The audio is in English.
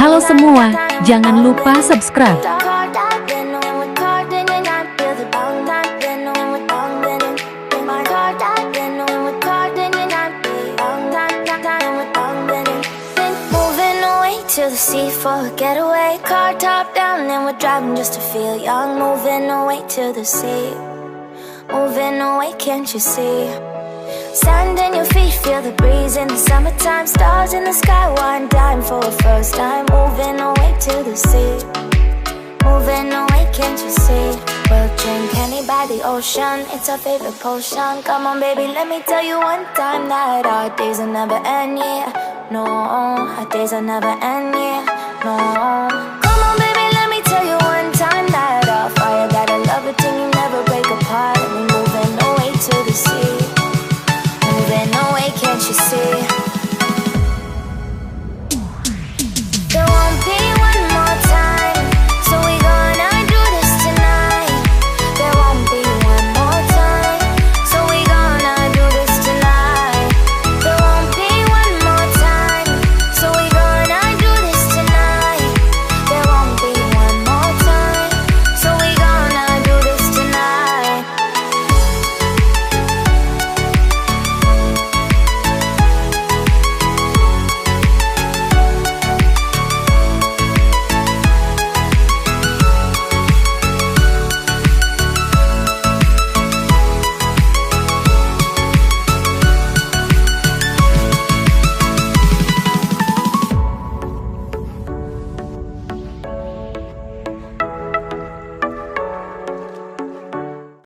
Halo semua, jangan lupa subscribe. To the sea for a getaway, car top down and we're driving just to feel young. Moving away to the sea, moving away, can't you see? Sand in your feet, feel the breeze in the summertime. Stars in the sky, one dime for a first time. Moving away to the sea, moving away, can't you see? We'll drink honey by the ocean, it's our favorite potion. Come on baby, let me tell you one time that our days will never end, yeah. No, our days will never end, yeah. No.